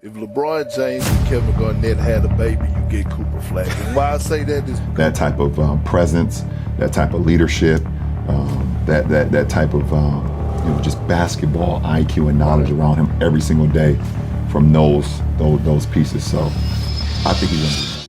If LeBron James and Kevin Garnett had a baby, you get Cooper Flagg. And why I say that is that type of presence, that type of leadership, that type of just basketball IQ and knowledge around him every single day from those pieces. So I think he's gonna be.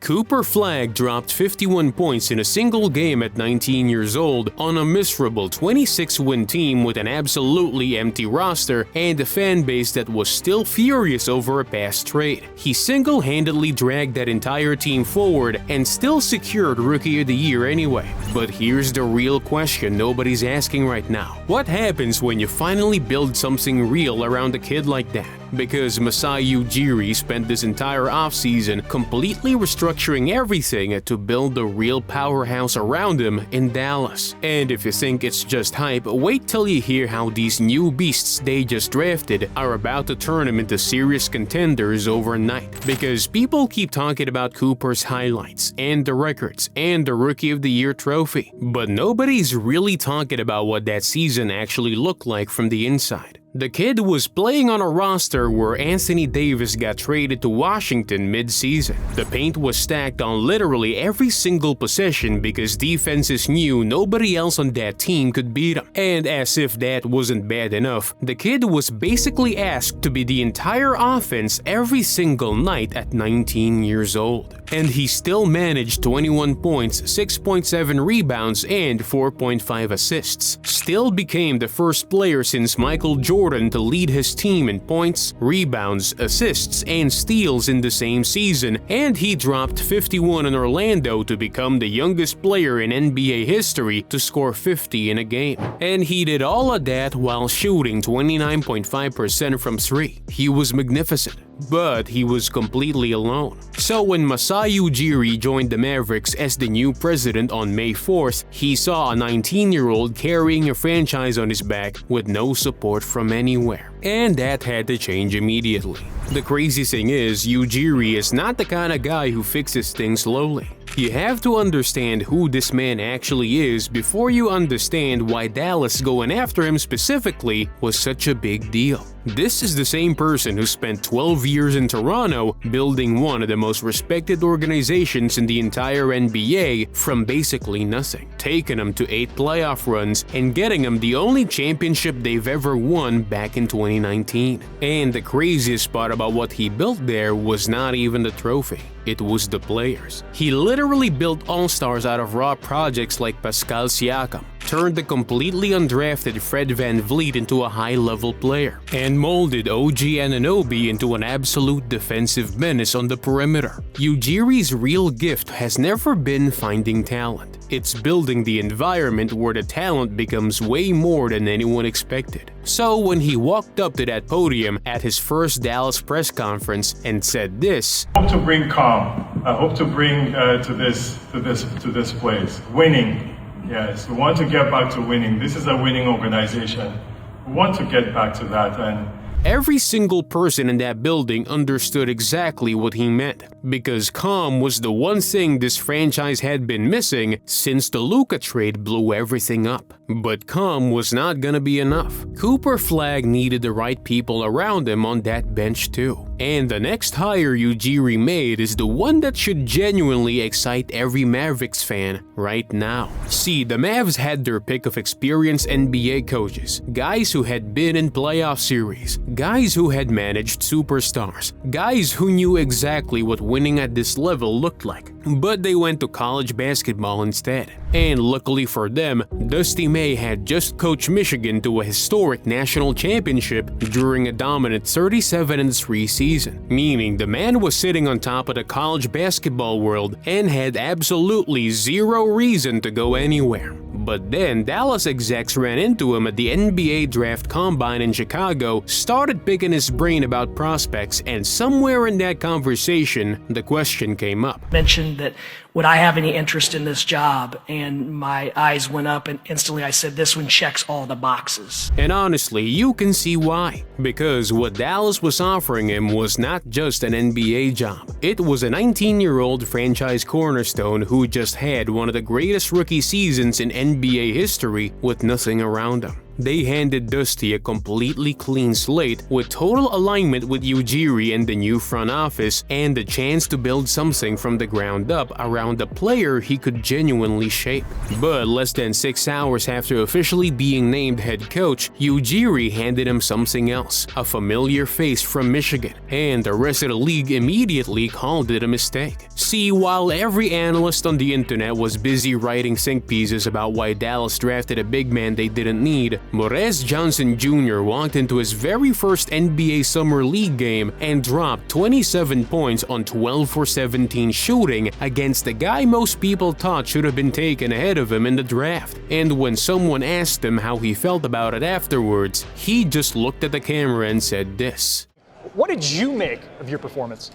Cooper Flagg dropped 51 points in a single game at 19 years old on a miserable 26-win team with an absolutely empty roster and a fan base that was still furious over a past trade. He single-handedly dragged that entire team forward and still secured Rookie of the Year anyway. But here's the real question nobody's asking right now. What happens when you finally build something real around a kid like that? Because Masai Ujiri spent this entire offseason completely restructuring everything to build a real powerhouse around him in Dallas. And if you think it's just hype, wait till you hear how these new beasts they just drafted are about to turn him into serious contenders overnight. Because people keep talking about Cooper's highlights and the records and the Rookie of the Year trophy, but nobody's really talking about what that season actually looked like from the inside. The kid was playing on a roster where Anthony Davis got traded to Washington mid-season. The paint was stacked on literally every single possession because defenses knew nobody else on that team could beat him. And as if that wasn't bad enough, the kid was basically asked to be the entire offense every single night at 19 years old. And he still managed 21 points, 6.7 rebounds, and 4.5 assists. Still became the first player since Michael Jordan to lead his team in points, rebounds, assists, and steals in the same season, and he dropped 51 in Orlando to become the youngest player in NBA history to score 50 in a game. And he did all of that while shooting 29.5% from 3. He was magnificent. But he was completely alone. So when Masai Ujiri joined the Mavericks as the new president on May 4th, he saw a 19-year-old carrying a franchise on his back with no support from anywhere. And that had to change immediately. The crazy thing is, Ujiri is not the kind of guy who fixes things slowly. You have to understand who this man actually is before you understand why Dallas going after him specifically was such a big deal. This is the same person who spent 12 years in Toronto building one of the most respected organizations in the entire NBA from basically nothing, taking them to 8 playoff runs and getting them the only championship they've ever won back in 2019. And the craziest part about what he built there was not even the trophy. It was the players. He literally built all-stars out of raw projects like Pascal Siakam, turned the completely undrafted Fred VanVleet into a high-level player, and molded OG Anunoby into an absolute defensive menace on the perimeter. Ujiri's real gift has never been finding talent. It's building the environment where the talent becomes way more than anyone expected. So when he walked up to that podium at his first Dallas press conference and said this, I hope to bring calm. I hope to bring to this place winning. Yes, we want to get back to winning. This is a winning organization. We want to get back to that. And every single person in that building understood exactly what he meant, because calm was the one thing this franchise had been missing since the Luka trade blew everything up. But calm was not gonna be enough. Cooper Flagg needed the right people around him on that bench too. And the next hire Ujiri made is the one that should genuinely excite every Mavericks fan right now. See, the Mavs had their pick of experienced NBA coaches, guys who had been in playoff series, guys who had managed superstars, guys who knew exactly what winning at this level looked like. But they went to college basketball instead. And luckily for them, Dusty May had just coached Michigan to a historic national championship during a dominant 37-3 season, meaning the man was sitting on top of the college basketball world and had absolutely zero reason to go anywhere. But then Dallas execs ran into him at the NBA Draft Combine in Chicago, started picking his brain about prospects, and somewhere in that conversation, the question came up. Mentioned that, would I have any interest in this job? And my eyes went up and instantly I said, this one checks all the boxes. And honestly, you can see why. Because what Dallas was offering him was not just an NBA job. It was a 19-year-old franchise cornerstone who just had one of the greatest rookie seasons in NBA history with nothing around him. they handed Dusty a completely clean slate with total alignment with Ujiri and the new front office and the chance to build something from the ground up around a player he could genuinely shape. But less than 6 hours after officially being named head coach, Ujiri handed him something else, a familiar face from Michigan, and the rest of the league immediately called it a mistake. See, while every analyst on the internet was busy writing think pieces about why Dallas drafted a big man they didn't need, Morez Johnson Jr. walked into his very first NBA Summer League game and dropped 27 points on 12 for 17 shooting against the guy most people thought should have been taken ahead of him in the draft. And when someone asked him how he felt about it afterwards, he just looked at the camera and said this. What did you make of your performance?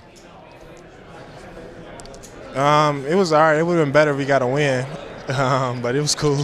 It was alright. It would have been better if we got a win, but it was cool.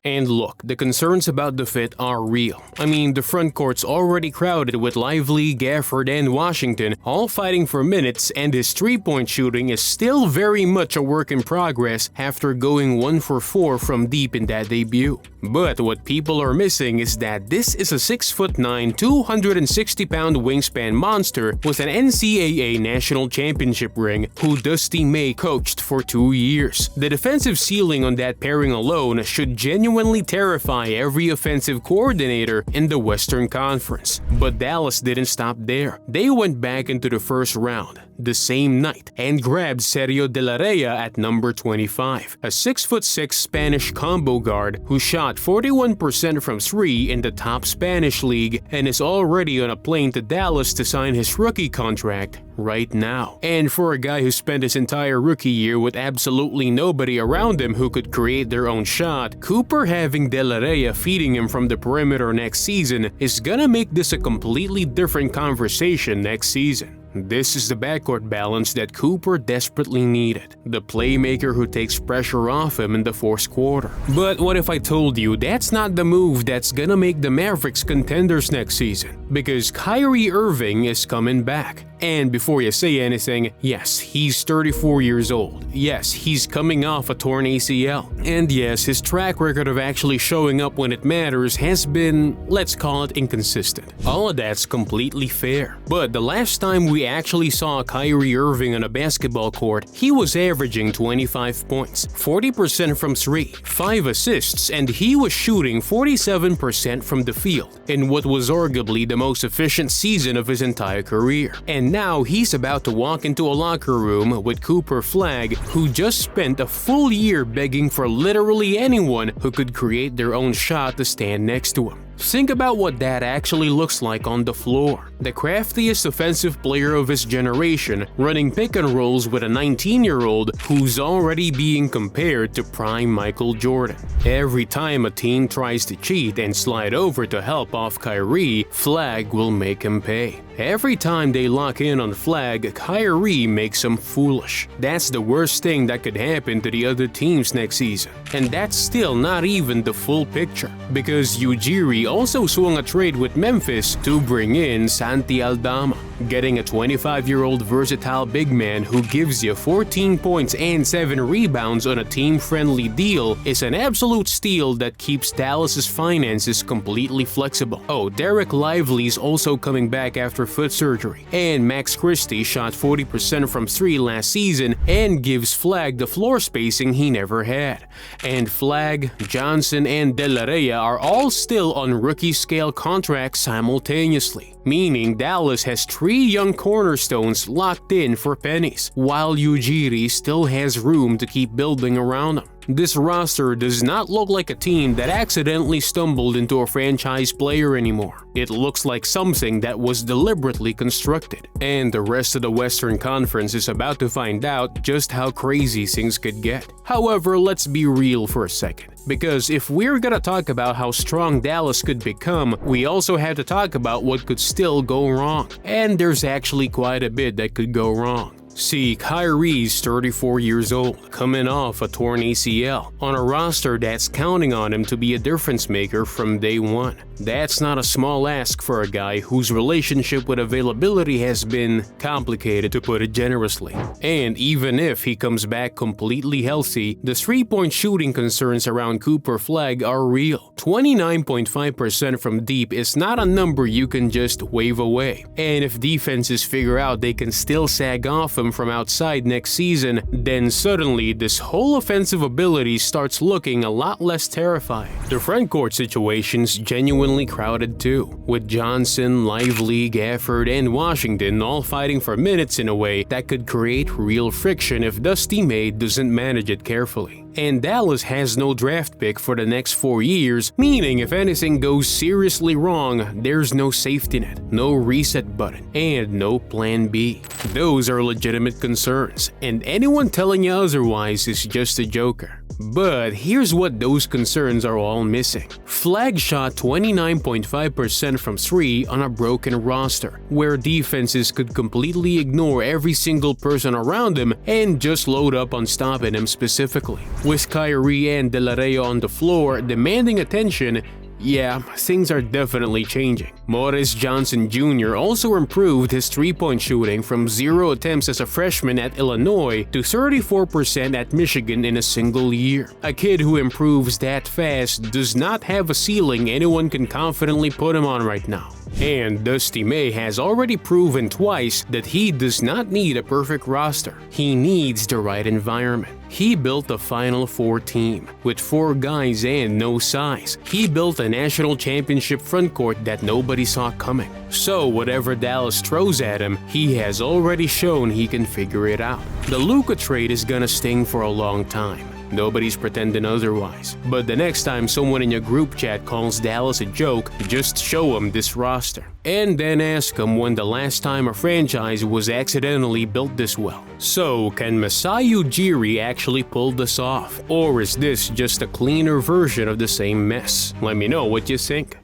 And look, the concerns about the fit are real. I mean, the front court's already crowded with Lively, Gafford, and Washington, all fighting for minutes, and his three-point shooting is still very much a work in progress after going 1 for 4 from deep in that debut. But what people are missing is that this is a 6'9", 260-pound wingspan monster with an NCAA national championship ring who Dusty May coached for 2 years. The defensive ceiling on that pairing alone should genuinely terrify every offensive coordinator in the Western Conference. But Dallas didn't stop there. They went back into the first round the same night and grabbed Sergio De La Rey at number 25, a 6'6" Spanish combo guard who shot 41% from 3 in the top Spanish league and is already on a plane to Dallas to sign his rookie contract right now. And for a guy who spent his entire rookie year with absolutely nobody around him who could create their own shot, Cooper having De La Rey feeding him from the perimeter next season is gonna make this a completely different conversation next season. This is the backcourt balance that Cooper desperately needed, the playmaker who takes pressure off him in the fourth quarter. But what if I told you that's not the move that's gonna make the Mavericks contenders next season? Because Kyrie Irving is coming back. And before you say anything, yes, he's 34 years old. Yes, he's coming off a torn ACL. And yes, his track record of actually showing up when it matters has been, let's call it, inconsistent. All of that's completely fair. But the last time we actually saw Kyrie Irving on a basketball court, he was averaging 25 points, 40% from 3, 5 assists, and he was shooting 47% from the field in what was arguably the most efficient season of his entire career. And now he's about to walk into a locker room with Cooper Flagg, who just spent a full year begging for literally anyone who could create their own shot to stand next to him. Think about what that actually looks like on the floor. The craftiest offensive player of his generation running pick and rolls with a 19-year-old who's already being compared to prime Michael Jordan. Every time a team tries to cheat and slide over to help off Kyrie, Flagg will make him pay. Every time they lock in on Flagg, Kyrie makes him foolish. That's the worst thing that could happen to the other teams next season. And that's still not even the full picture, because Ujiri also swung a trade with Memphis to bring in Santi Aldama. Getting a 25-year-old versatile big man who gives you 14 points and 7 rebounds on a team-friendly deal is an absolute steal that keeps Dallas's finances completely flexible. Oh, Derek Lively's also coming back after foot surgery, and Max Christie shot 40% from 3 last season and gives Flagg the floor spacing he never had. And Flagg, Johnson, and De La Rey are all still on rookie-scale contracts simultaneously, meaning Dallas has 3 young cornerstones locked in for pennies, while Ujiri still has room to keep building around them. This roster does not look like a team that accidentally stumbled into a franchise player anymore. It looks like something that was deliberately constructed. And the rest of the Western Conference is about to find out just how crazy things could get. However, let's be real for a second. Because if we're gonna talk about how strong Dallas could become, we also have to talk about what could still go wrong. And there's actually quite a bit that could go wrong. See, Kyrie's 34 years old, coming off a torn ACL, on a roster that's counting on him to be a difference maker from day one. That's not a small ask for a guy whose relationship with availability has been complicated, to put it generously. And even if he comes back completely healthy, the three-point shooting concerns around Cooper Flagg are real. 29.5% from deep is not a number you can just wave away. And if defenses figure out they can still sag off him from outside next season, then suddenly this whole offensive ability starts looking a lot less terrifying. The frontcourt situation's genuinely crowded too, with Johnson, Lively, Gafford, and Washington all fighting for minutes in a way that could create real friction if Dusty May doesn't manage it carefully. And Dallas has no draft pick for the next 4 years, meaning if anything goes seriously wrong, there's no safety net, no reset button, and no plan B. Those are legitimate concerns, and anyone telling you otherwise is just a joker. But here's what those concerns are all missing. Flagg shot 29.5% from 3 on a broken roster, where defenses could completely ignore every single person around him and just load up on stopping him specifically. With Kyrie and De La Rey on the floor demanding attention, yeah, things are definitely changing. Morris Johnson Jr. also improved his three-point shooting from 0 attempts as a freshman at Illinois to 34% at Michigan in a single year. A kid who improves that fast does not have a ceiling anyone can confidently put him on right now. And Dusty May has already proven twice that he does not need a perfect roster. He needs the right environment. He built a Final Four team with 4 guys and no size. He built a national championship frontcourt that nobody saw coming. So whatever Dallas throws at him, he has already shown he can figure it out. The Luka trade is gonna sting for a long time. Nobody's pretending otherwise. But the next time someone in your group chat calls Dallas a joke, just show them this roster. And then ask them when the last time a franchise was accidentally built this well. So, can Masai Ujiri actually pull this off? Or is this just a cleaner version of the same mess? Let me know what you think.